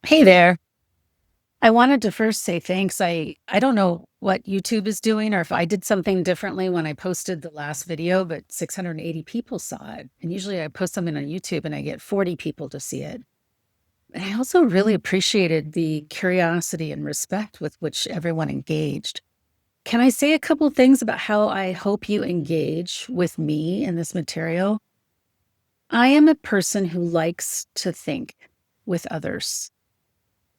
Hey there. I wanted to first say thanks. I don't know what YouTube is doing or if I did something differently when I posted the last video, but 680 people saw it. And usually I post something on YouTube and I get 40 people to see it. And I also really appreciated the curiosity and respect with which everyone engaged. Can I say a couple things about how I hope you engage with me in this material? I am a person who likes to think with others.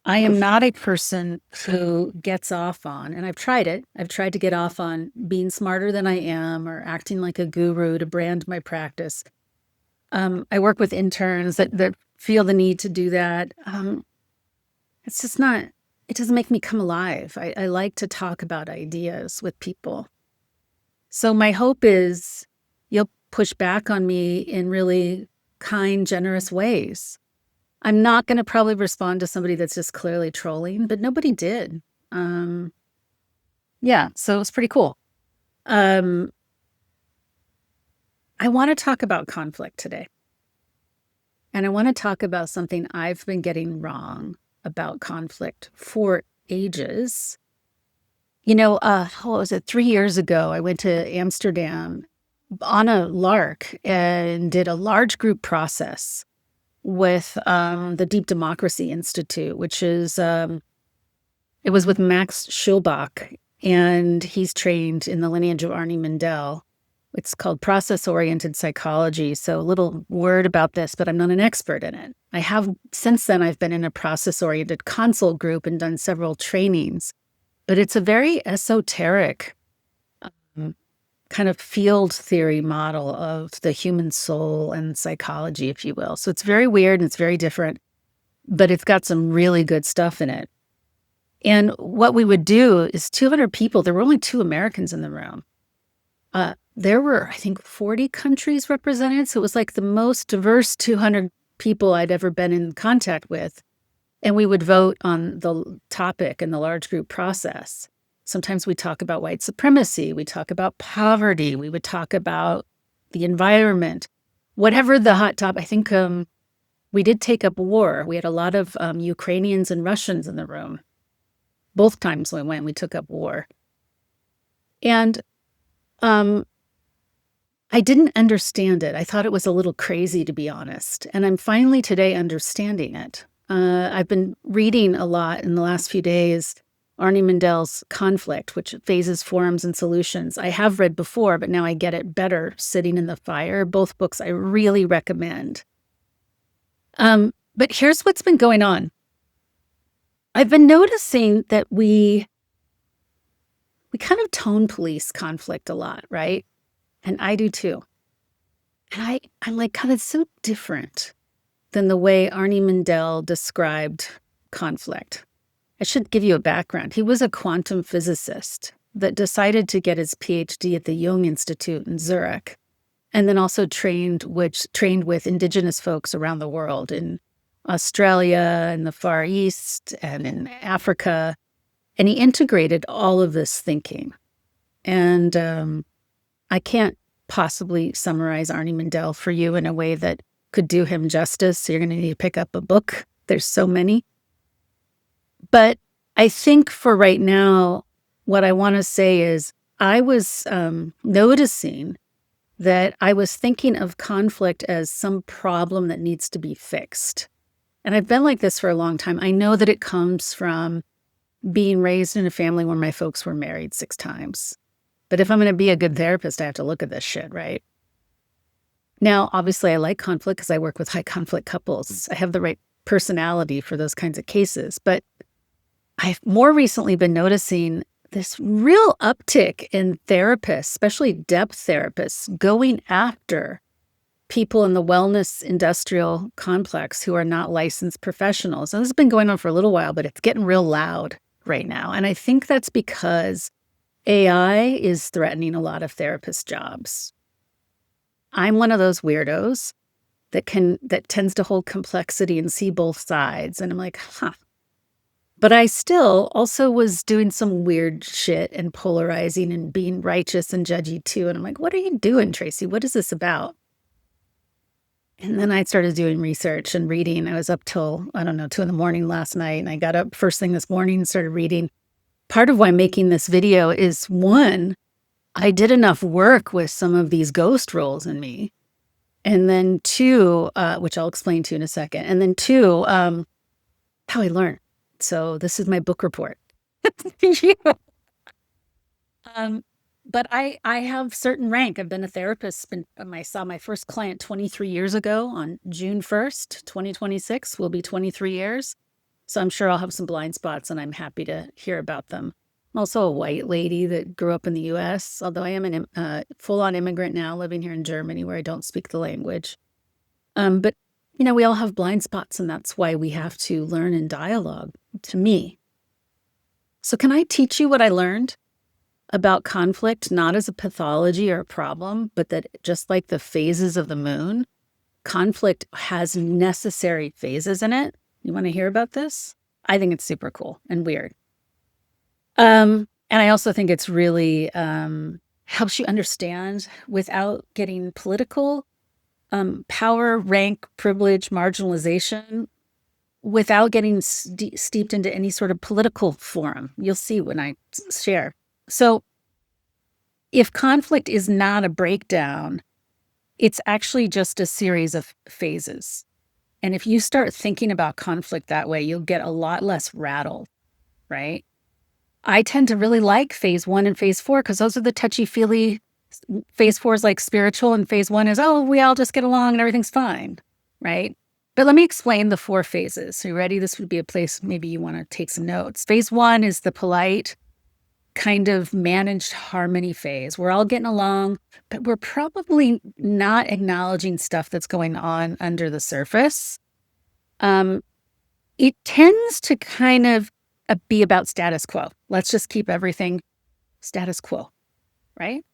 I am not a person who gets off on, and I've tried it. I've tried to get off on being smarter than I am or acting like a guru to brand my practice. I work with interns that feel the need to do that. It's just not, it doesn't make me come alive. I like to talk about ideas with people. So my hope is you'll push back on me in really kind, generous ways. I'm not going to probably respond to somebody that's just clearly trolling, but nobody did. Um, yeah, so it's pretty cool. I want to talk about conflict today. And I want to talk about something I've been getting wrong about conflict for ages. What was it? 3 years ago, I went to Amsterdam on a lark and did a large group process with the Deep Democracy Institute, which is it was with Max Schulbach, and he's trained in the lineage of Arnie Mindell. It's called process-oriented psychology. So a little word about this, but I'm not an expert in it. Since then, I've been in a process-oriented consult group and done several trainings, but it's a very esoteric kind of field theory model of the human soul and psychology, if you will. So it's very weird and it's very different, but it's got some really good stuff in it. And what we would do is 200 people, there were only 2 Americans in the room. There were, I think, 40 countries represented. So it was like the most diverse 200 people I'd ever been in contact with. And we would vote on the topic in the large group process. Sometimes we talk about white supremacy. We talk about poverty. We would talk about the environment, whatever the hot topic. I think we did take up war. We had a lot of Ukrainians and Russians in the room. Both times we went, we took up war. And I didn't understand it. I thought it was a little crazy, to be honest. And I'm finally today understanding it. I've been reading a lot in the last few days, Arnie Mindell's Conflict, which phases, forms, and solutions. I have read before, but now I get it better sitting in the fire. Both books I really recommend. But here's what's been going on. I've been noticing that we kind of tone police conflict a lot, right? And I do too. And I'm like, God, it's so different than the way Arnie Mindell described conflict. I should give you a background. He was a quantum physicist that decided to get his PhD at the Jung Institute in Zurich, and then also trained with indigenous folks around the world in Australia, in the Far East, and in Africa. And he integrated all of this thinking. And I can't possibly summarize Arnie Mindell for you in a way that could do him justice. So you're going to need to pick up a book. There's so many. But I think for right now, what I want to say is I was noticing that I was thinking of conflict as some problem that needs to be fixed. And I've been like this for a long time. I know that it comes from being raised in a family where my folks were married 6 times. But if I'm going to be a good therapist, I have to look at this shit, right? Now, obviously, I like conflict because I work with high conflict couples. I have the right personality for those kinds of cases. But I've more recently been noticing this real uptick in therapists, especially depth therapists, going after people in the wellness industrial complex who are not licensed professionals. And this has been going on for a little while, but it's getting real loud right now. And I think that's because AI is threatening a lot of therapist jobs. I'm one of those weirdos that tends to hold complexity and see both sides. And I'm like, huh. But I still also was doing some weird shit and polarizing and being righteous and judgy too. And I'm like, what are you doing, Tracy? What is this about? And then I started doing research and reading. I was up till, I don't know, 2 in the morning last night, and I got up first thing this morning and started reading. Part of why I'm making this video is, one, I did enough work with some of these ghost roles in me. And then two, which I'll explain to you in a second. And then two, how I learn. So this is my book report. You. Um, but I have certain rank. I've been a therapist. I saw my first client 23 years ago on June 1st, 2026 will be 23 years. So I'm sure I'll have some blind spots, and I'm happy to hear about them. I'm also a white lady that grew up in the US, although I am a full-on immigrant now, living here in Germany where I don't speak the language. But, we all have blind spots, and that's why we have to learn in dialogue, to me. So can I teach you what I learned about conflict, not as a pathology or a problem, but that just like the phases of the moon, conflict has necessary phases in it? You want to hear about this? I think it's super cool and weird. And I also think it's really helps you understand without getting political, power, rank, privilege, marginalization, without getting steeped into any sort of political forum. You'll see when I share. So if conflict is not a breakdown, it's actually just a series of phases. And if you start thinking about conflict that way, you'll get a lot less rattled, right? I tend to really like phase 1 and phase 4 because those are the touchy-feely. Phase 4 is like spiritual, and phase 1 is, oh, we all just get along and everything's fine, right? But let me explain the 4 phases. So you ready? This would be a place maybe you want to take some notes. Phase 1 is the polite, kind of managed harmony phase. We're all getting along, but we're probably not acknowledging stuff that's going on under the surface. It tends to kind of be about status quo. Let's just keep everything status quo, right?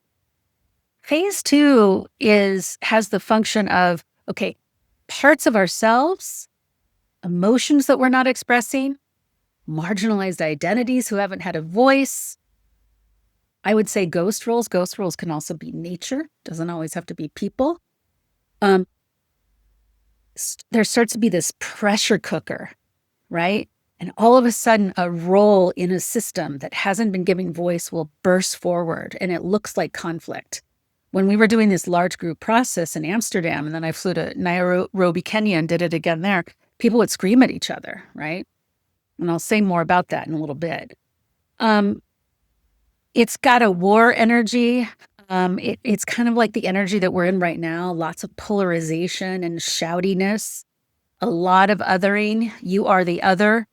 Phase 2 has the function of, okay, parts of ourselves, emotions that we're not expressing, marginalized identities who haven't had a voice. I would say ghost roles. Ghost roles can also be nature, doesn't always have to be people. There starts to be this pressure cooker, right? And all of a sudden, a role in a system that hasn't been giving voice will burst forward, and it looks like conflict. When we were doing this large group process in Amsterdam, and then I flew to Nairobi, Kenya, and did it again there, people would scream at each other, right? And I'll say more about that in a little bit. It's got a war energy. It's kind of like the energy that we're in right now. Lots of polarization and shoutiness. A lot of othering. You are the other.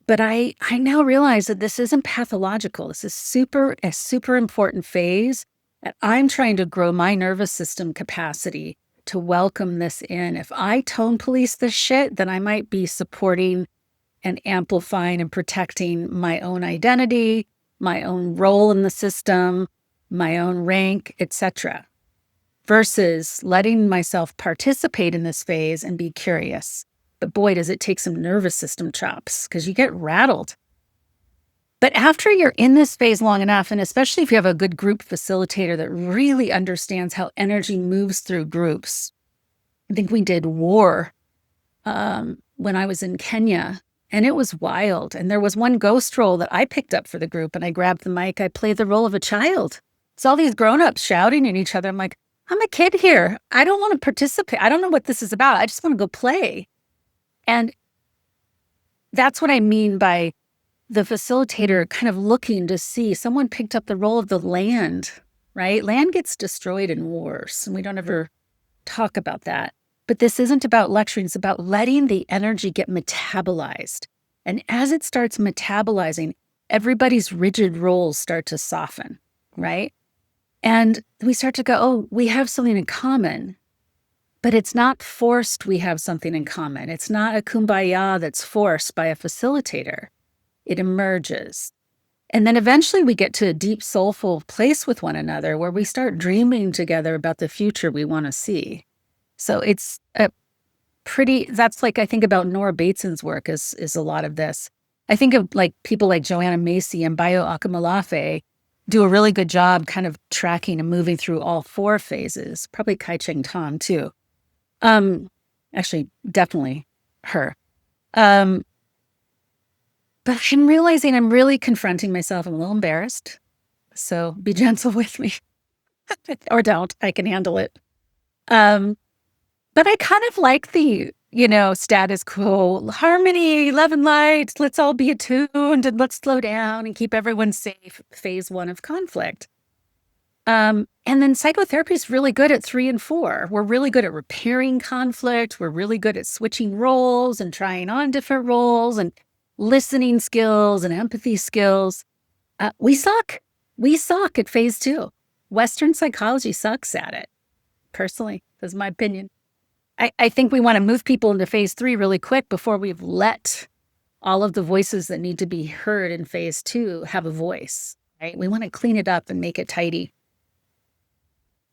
But I now realize that this isn't pathological. This is a super important phase. And I'm trying to grow my nervous system capacity to welcome this in. If I tone police this shit, then I might be supporting and amplifying and protecting my own identity, my own role in the system, my own rank, etc. Versus letting myself participate in this phase and be curious. But boy, does it take some nervous system chops, because you get rattled. But after you're in this phase long enough, and especially if you have a good group facilitator that really understands how energy moves through groups. I think we did war when I was in Kenya, and it was wild. And there was one ghost role that I picked up for the group, and I grabbed the mic. I played the role of a child. It's all these grown-ups shouting at each other. I'm like, I'm a kid here. I don't want to participate. I don't know what this is about. I just want to go play. And that's what I mean by the facilitator kind of looking to see. Someone picked up the role of the land, right? Land gets destroyed in wars, and we don't ever talk about that. But this isn't about lecturing. It's about letting the energy get metabolized. And as it starts metabolizing, everybody's rigid roles start to soften, right? And we start to go, oh, we have something in common. But it's not forced we have something in common. It's not a kumbaya that's forced by a facilitator. It emerges. And then eventually we get to a deep, soulful place with one another where we start dreaming together about the future we want to see. So it's that's like, I think about Nora Bateson's work is a lot of this. I think of like people like Joanna Macy and Bayo Akamalafe do a really good job kind of tracking and moving through all 4 phases, probably Kai Cheng Tom too. Actually, definitely her. But I'm realizing I'm really confronting myself. I'm a little embarrassed. So be gentle with me. Or don't. I can handle it. But I kind of like the, status quo, harmony, love and light. Let's all be attuned and let's slow down and keep everyone safe. Phase 1 of conflict. And then psychotherapy is really good at 3 and 4. We're really good at repairing conflict. We're really good at switching roles and trying on different roles and listening skills and empathy skills. We suck. We suck at phase 2. Western psychology sucks at it. Personally, that's my opinion. I think we want to move people into phase 3 really quick before we've let all of the voices that need to be heard in phase 2 have a voice, right? We want to clean it up and make it tidy.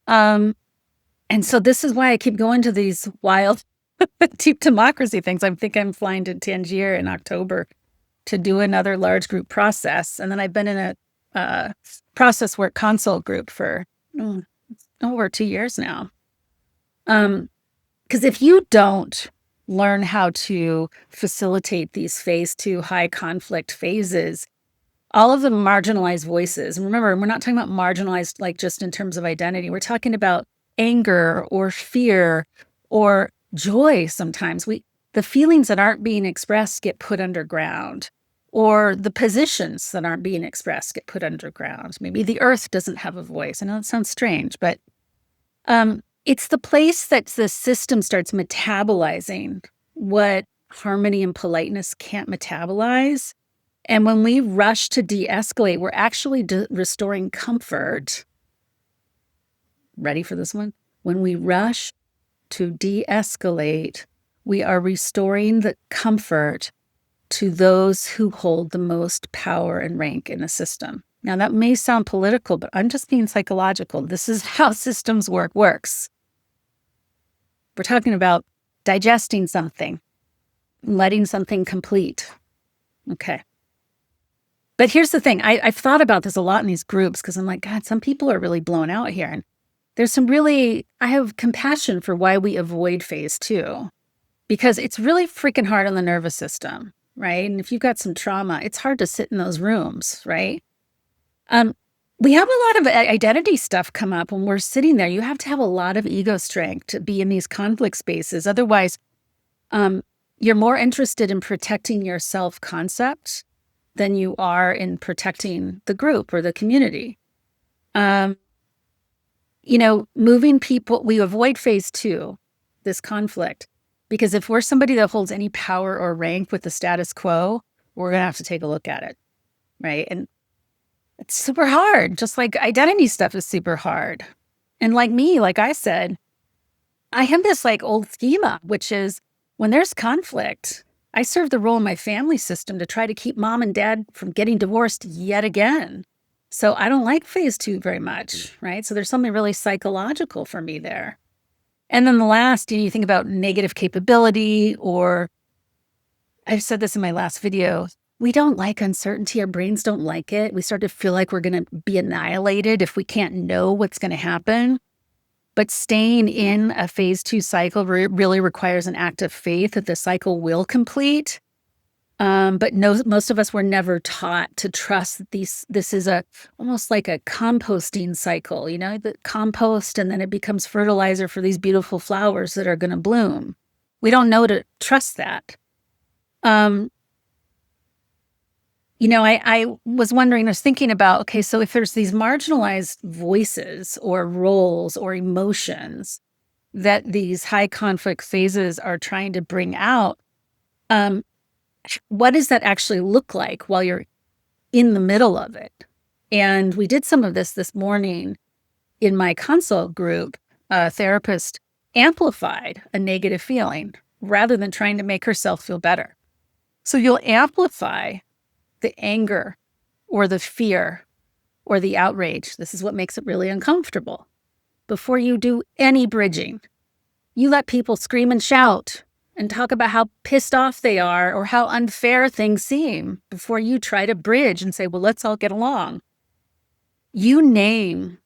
And so this is why I keep going to these wild deep democracy things. I think I'm flying to Tangier in October to do another large group process. And then I've been in a process work consult group for over 2 years now. Because if you don't learn how to facilitate these phase 2 high conflict phases, all of the marginalized voices, and remember, we're not talking about marginalized like just in terms of identity. We're talking about anger or fear or joy sometimes. The feelings that aren't being expressed get put underground, or the positions that aren't being expressed get put underground. Maybe the earth doesn't have a voice. I know that sounds strange, but it's the place that the system starts metabolizing what harmony and politeness can't metabolize. And when we rush to de-escalate, we're actually restoring comfort. Ready for this one? When we rush to de-escalate, we are restoring the comfort to those who hold the most power and rank in the system. Now, that may sound political, but I'm just being psychological. This is how systems works. We're talking about digesting something, letting something complete. Okay. But here's the thing. I've thought about this a lot in these groups because I'm like, God, some people are really blown out here. And there's I have compassion for why we avoid phase 2 because it's really freaking hard on the nervous system, right? And if you've got some trauma, it's hard to sit in those rooms, right? We have a lot of identity stuff come up when we're sitting there. You have to have a lot of ego strength to be in these conflict spaces. Otherwise, you're more interested in protecting your self-concept than you are in protecting the group or the community. Moving people, we avoid phase 2, this conflict, because if we're somebody that holds any power or rank with the status quo, we're going to have to take a look at it, right? And it's super hard, just like identity stuff is super hard. And like me, like I said, I have this like old schema, which is when there's conflict, I serve the role in my family system to try to keep mom and dad from getting divorced yet again. So I don't like phase 2 very much, right? So there's something really psychological for me there. And then the last, you think about negative capability, or I've said this in my last video, we don't like uncertainty. Our brains don't like it. We start to feel like we're going to be annihilated if we can't know what's going to happen. But staying in a phase 2 cycle really requires an act of faith that the cycle will complete. But most of us were never taught to trust that this is almost like a composting cycle, the compost, and then it becomes fertilizer for these beautiful flowers that are going to bloom. We don't know to trust that. I was wondering, I was thinking about, okay, so if there's these marginalized voices or roles or emotions that these high conflict phases are trying to bring out, what does that actually look like while you're in the middle of it? And we did some of this morning in my consult group. A therapist amplified a negative feeling rather than trying to make herself feel better. So you'll amplify the anger or the fear or the outrage. This is what makes it really uncomfortable. Before you do any bridging, you let people scream and shout and talk about how pissed off they are or how unfair things seem before you try to bridge and say, well, let's all get along. you name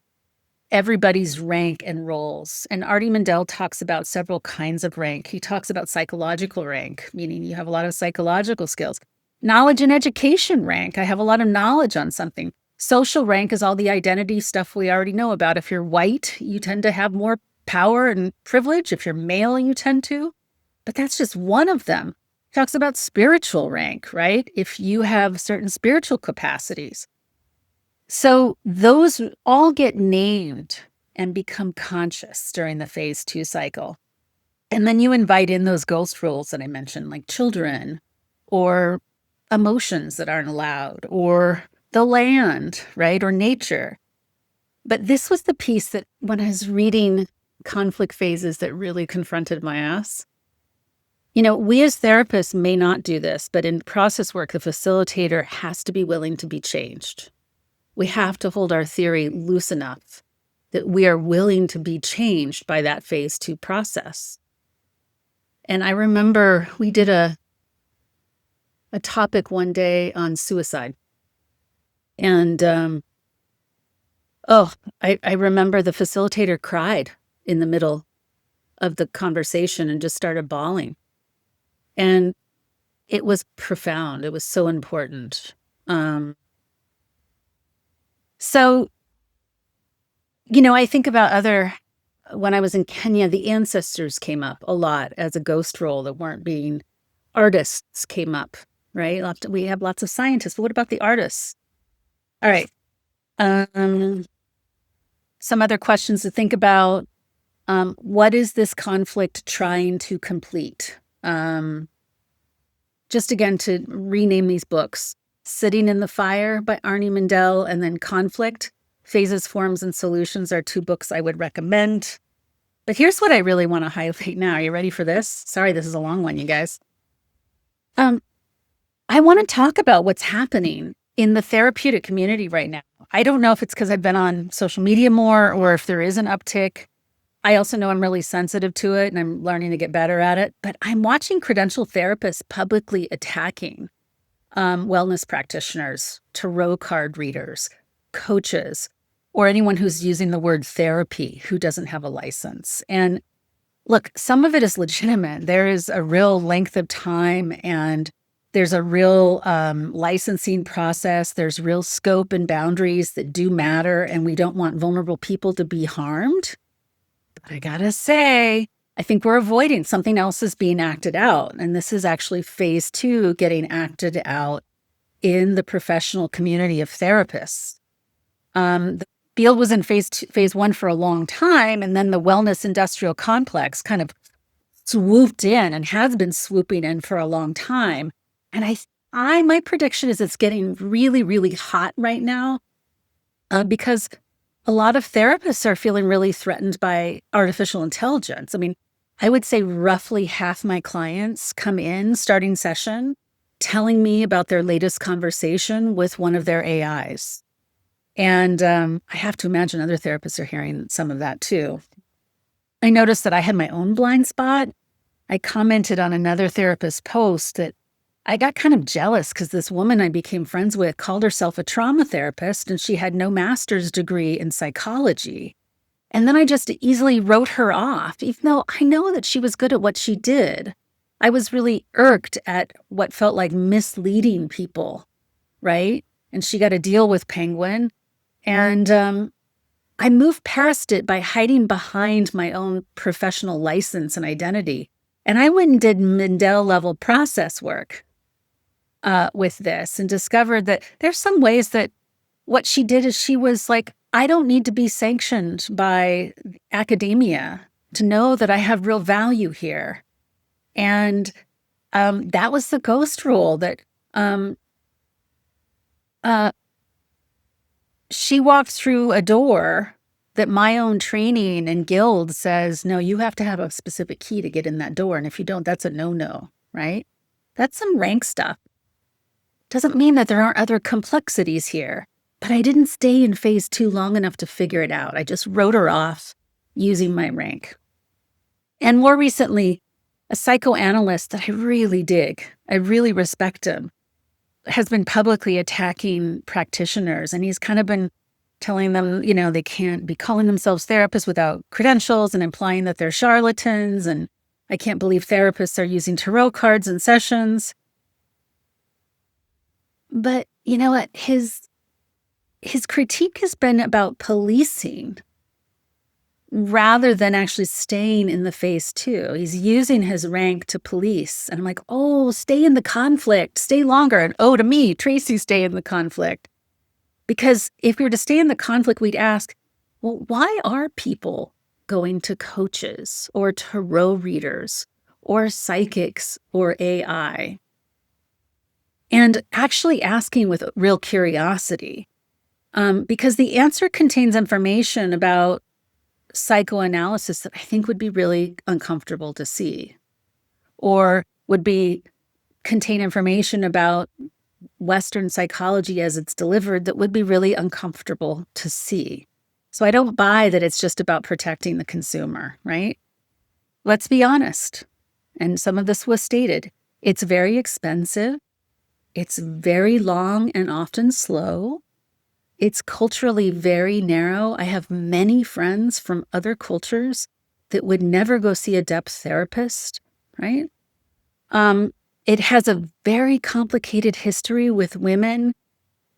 everybody's rank and roles. And Arnie Mindell talks about several kinds of rank. He talks about psychological rank, meaning you have a lot of psychological skills. Knowledge and education rank, I have a lot of knowledge on something. Social rank is all the identity stuff we already know about. If you're white, you tend to have more power and privilege. If you're male, you tend to. But that's just one of them. He talks about spiritual rank, right? If you have certain spiritual capacities. So those all get named and become conscious during the phase 2 cycle. And then you invite in those ghost rules that I mentioned, like children or emotions that aren't allowed or the land, right? Or nature. But this was the piece that when I was reading conflict phases that really confronted my ass. We as therapists may not do this, but in process work, the facilitator has to be willing to be changed. We have to hold our theory loose enough that we are willing to be changed by that phase 2 process. And I remember we did a topic one day on suicide. And, I remember the facilitator cried in the middle of the conversation and just started bawling. And it was profound. It was so important. So, I think about when I was in Kenya, the ancestors came up a lot as a ghost role that weren't being, artists came up, right? We have lots of scientists, but what about the artists? All right. Some other questions to think about. What is this conflict trying to complete? Just again, to rename these books, Sitting in the Fire by Arnie Mindell, and then Conflict, Phases, Forms, and Solutions are 2 books I would recommend. But here's what I really want to highlight now. Are you ready for this? Sorry, this is a long one, you guys. I want to talk about what's happening in the therapeutic community right now. I don't know if it's because I've been on social media more or if there is an uptick. I also know I'm really sensitive to it and I'm learning to get better at it. But I'm watching credentialed therapists publicly attacking wellness practitioners, tarot card readers, coaches, or anyone who's using the word therapy who doesn't have a license. And look, some of it is legitimate. There is a real length of time and there's a real licensing process. There's real scope and boundaries that do matter, and we don't want vulnerable people to be harmed. But I gotta say, I think we're avoiding something else is being acted out. And this is actually phase 2 getting acted out in the professional community of therapists. The field was in phase 1 for a long time, and then the wellness industrial complex kind of swooped in and has been swooping in for a long time. And my prediction is it's getting really, really hot right now because a lot of therapists are feeling really threatened by artificial intelligence. I mean, I would say roughly half my clients come in starting session telling me about their latest conversation with one of their AIs. And I have to imagine other therapists are hearing some of that too. I noticed that I had my own blind spot. I commented on another therapist's post that I got kind of jealous because this woman I became friends with called herself a trauma therapist and she had no master's degree in psychology. And then I just easily wrote her off, even though I know that she was good at what she did. I was really irked at what felt like misleading people, right? And she got to deal with Penguin. And I moved past it by hiding behind my own professional license and identity. And I went and did Mindell level process work with this and discovered that there's some ways that what she did is she was like, I don't need to be sanctioned by academia to know that I have real value here. And that was the ghost rule that she walked through a door that my own training and guild says, no, you have to have a specific key to get in that door. And if you don't, that's a no-no, right? That's some rank stuff. Doesn't mean that there aren't other complexities here, but I didn't stay in phase 2 long enough to figure it out. I just wrote her off using my rank. And more recently, a psychoanalyst that I really dig, I really respect him, has been publicly attacking practitioners. And he's kind of been telling them, they can't be calling themselves therapists without credentials and implying that they're charlatans. And I can't believe therapists are using tarot cards in sessions. But you know what? His critique has been about policing rather than actually staying in the face too. He's using his rank to police. And I'm like, oh, stay in the conflict, stay longer. And oh, to me, Tracy, stay in the conflict. Because if we were to stay in the conflict, we'd ask, well, why are people going to coaches or tarot readers or psychics or AI? And actually asking with real curiosity, because the answer contains information about psychoanalysis that I think would be really uncomfortable to see, or would contain information about Western psychology as it's delivered that would be really uncomfortable to see. So I don't buy that it's just about protecting the consumer, right? Let's be honest. And some of this was stated. It's very expensive. It's very long and often slow. It's culturally very narrow. I have many friends from other cultures that would never go see a depth therapist, right? It has a very complicated history with women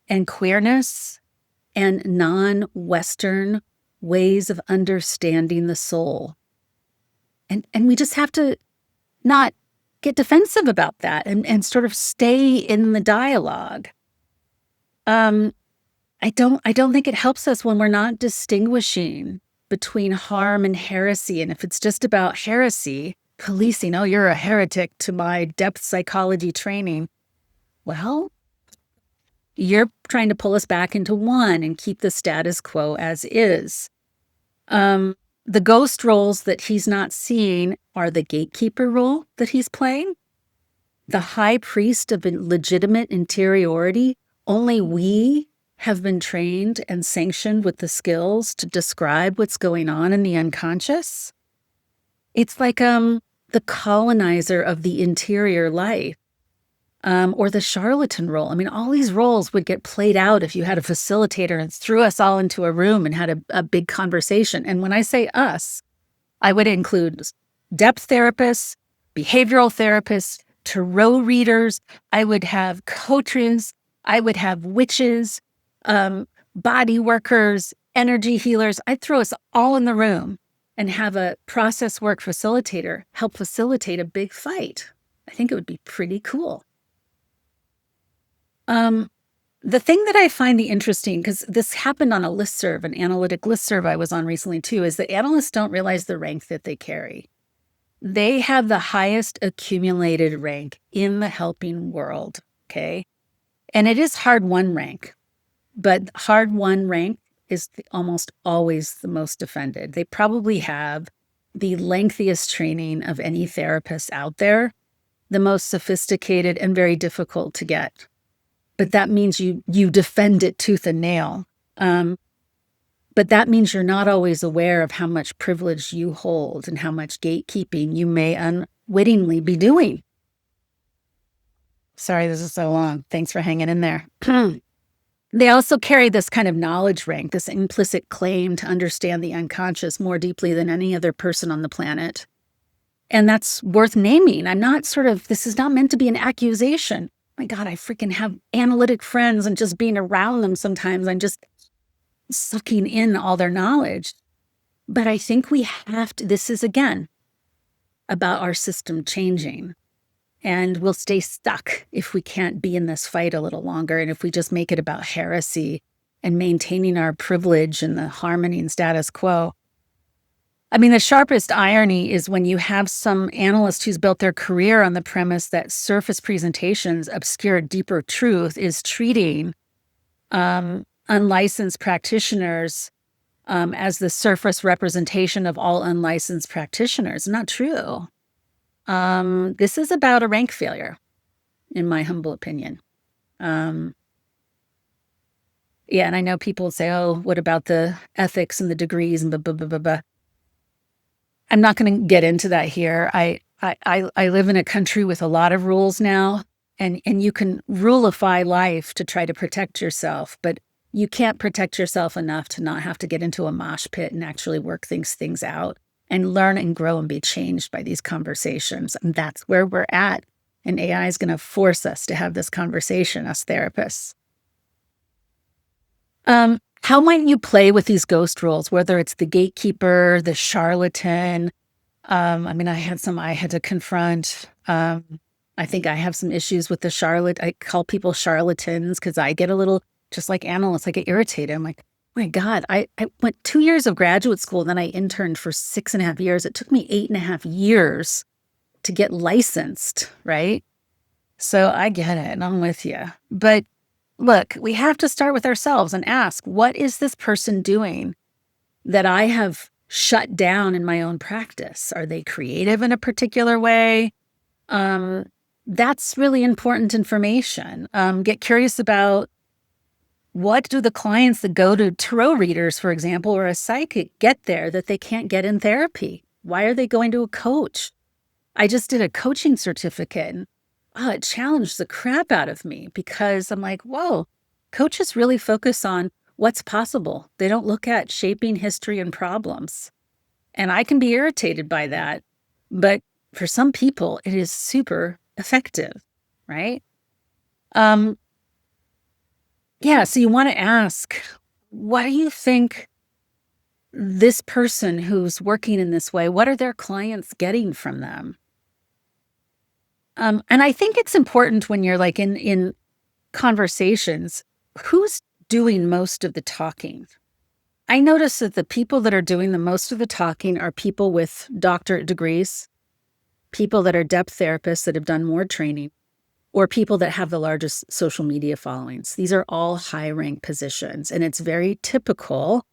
and queerness and non-Western ways of understanding the soul. And we just have to not get defensive about that and sort of stay in the dialogue. I don't think it helps us when we're not distinguishing between harm and heresy. And if it's just about heresy, policing, oh, you're a heretic to my depth psychology training. Well, you're trying to pull us back into one and keep the status quo as is. The ghost roles that he's not seeing are the gatekeeper role that he's playing, the high priest of legitimate interiority. Only we have been trained and sanctioned with the skills to describe what's going on in the unconscious. It's like the colonizer of the interior life, or the charlatan role. I mean, all these roles would get played out if you had a facilitator and threw us all into a room and had a big conversation. And when I say us, I would include depth therapists, behavioral therapists, tarot readers. I would have coaches. I would have witches, body workers, energy healers. I'd throw us all in the room and have a process work facilitator help facilitate a big fight. I think it would be pretty cool. The thing that I find the interesting, because this happened on a listserv, an analytic listserv I was on recently too, is that analysts don't realize the rank that they carry. They have the highest accumulated rank in the helping world, okay? And it is hard-won rank, but hard-won rank is almost always the most defended. They probably have the lengthiest training of any therapist out there, the most sophisticated and very difficult to get. But that means you defend it tooth and nail. But that means you're not always aware of how much privilege you hold and how much gatekeeping you may unwittingly be doing. Sorry, this is so long. Thanks for hanging in there. They also carry this kind of knowledge rank, this implicit claim to understand the unconscious more deeply than any other person on the planet. And that's worth naming. This is not meant to be an accusation. My God, I freaking have analytic friends, and just being around them sometimes, I'm just sucking in all their knowledge. But I think we have to, this is again about our system changing. And we'll stay stuck if we can't be in this fight a little longer. And if we just make it about heresy and maintaining our privilege and the harmony and status quo. I mean, the sharpest irony is when you have some analyst who's built their career on the premise that surface presentations obscure deeper truth is treating unlicensed practitioners as the surface representation of all unlicensed practitioners. Not true. This is about a rank failure, in my humble opinion. Yeah, and I know people say, oh, what about the ethics and the degrees and blah, blah, blah, blah, blah. I'm not going to get into that here. I live in a country with a lot of rules now, and you can rulify life to try to protect yourself, but you can't protect yourself enough to not have to get into a mosh pit and actually work things out and learn and grow and be changed by these conversations. And that's where we're at. And AI is going to force us to have this conversation, us therapists. How might you play with these ghost roles, whether it's the gatekeeper, the charlatan? I had to confront. I think I have some issues with the charlatan. I call people charlatans because I get a little, just like analysts, I get irritated. I'm like, oh my God, I went 2 years of graduate school, then I interned for 6.5 years. It took me 8.5 years to get licensed, right? So I get it, and I'm with you. But look, we have to start with ourselves and ask, what is this person doing that I have shut down in my own practice? Are they creative in a particular way? That's really important information. Get curious about, what do the clients that go to tarot readers, for example, or a psychic get there that they can't get in therapy? Why are they going to a coach? I just did a coaching certificate, and it challenged the crap out of me because I'm like, whoa, coaches really focus on what's possible. They don't look at shaping history and problems. And I can be irritated by that. But for some people, it is super effective, right? So you want to ask, what do you think this person who's working in this way, what are their clients getting from them? And I think it's important when you're like in conversations, who's doing most of the talking? I notice that the people that are doing the most of the talking are people with doctorate degrees, people that are depth therapists that have done more training, or people that have the largest social media followings. These are all high-rank positions, and it's very typical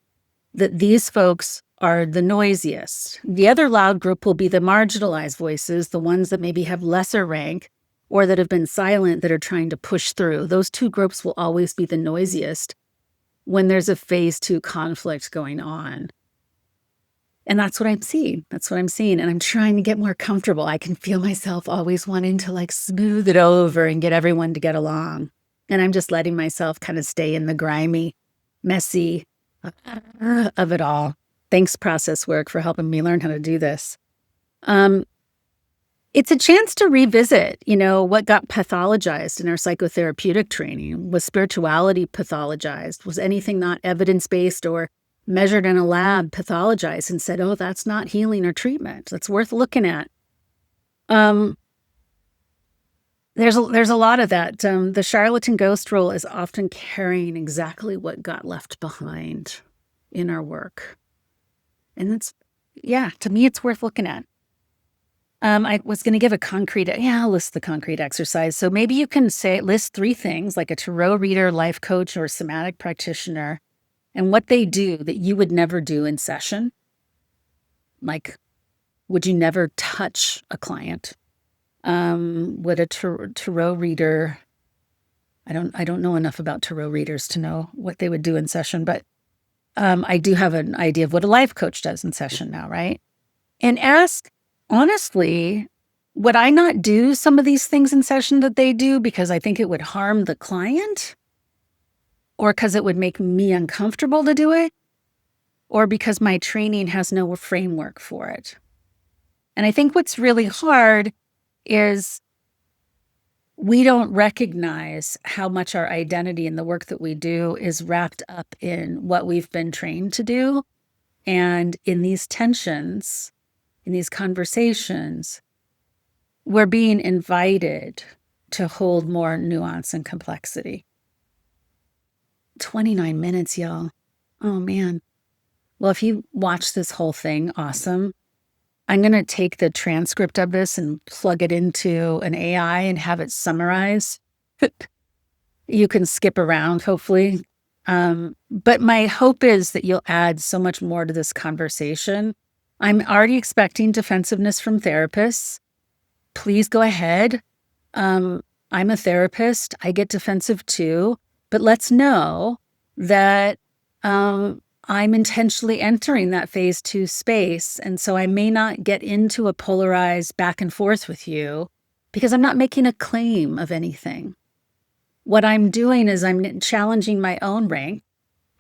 that these folks are the noisiest. The other loud group will be the marginalized voices, the ones that maybe have lesser rank or that have been silent that are trying to push through. Those two groups will always be the noisiest when there's a phase 2 conflict going on. And that's what I'm seeing. And I'm trying to get more comfortable. I can feel myself always wanting to like smooth it over and get everyone to get along. And I'm just letting myself kind of stay in the grimy, messy of it all. Thanks, process work, for helping me learn how to do this. It's a chance to revisit, what got pathologized in our psychotherapeutic training. Was spirituality pathologized? Was anything not evidence-based or measured in a lab pathologized and said, oh, that's not healing or treatment? That's worth looking at. There's a lot of that. The charlatan ghost role is often carrying exactly what got left behind in our work. And to me, it's worth looking at. I was going to give I'll list the concrete exercise. So maybe you can list 3 things, like a tarot reader, life coach, or somatic practitioner, and what they do that you would never do in session. Like, would you never touch a client? Would a tarot reader, I don't know enough about tarot readers to know what they would do in session, but I do have an idea of what a life coach does in session now, right? And ask, honestly, would I not do some of these things in session that they do because I think it would harm the client? Or because it would make me uncomfortable to do it? Or because my training has no framework for it? And I think what's really hard is we don't recognize how much our identity and the work that we do is wrapped up in what we've been trained to do. And in these tensions, in these conversations, we're being invited to hold more nuance and complexity. 29 minutes, y'all. Oh, man. Well, if you watch this whole thing, awesome. I'm going to take the transcript of this and plug it into an AI and have it summarize. You can skip around, hopefully. But my hope is that you'll add so much more to this conversation. I'm already expecting defensiveness from therapists. Please go ahead. I'm a therapist. I get defensive too. But let's know that I'm intentionally entering that phase 2 space. And so I may not get into a polarized back and forth with you because I'm not making a claim of anything. What I'm doing is I'm challenging my own rank,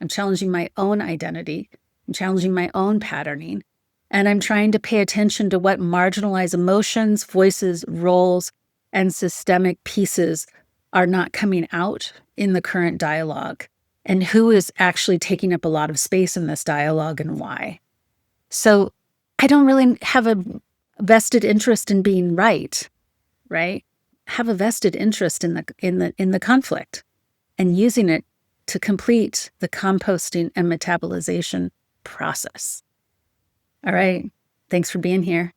I'm challenging my own identity. I'm challenging my own patterning. And I'm trying to pay attention to what marginalized emotions, voices, roles, and systemic pieces are not coming out in the current dialogue, and who is actually taking up a lot of space in this dialogue and why. So I don't really have a vested interest in being right? Have a vested interest in the conflict and using it to complete the composting and metabolization process. All right. Thanks for being here.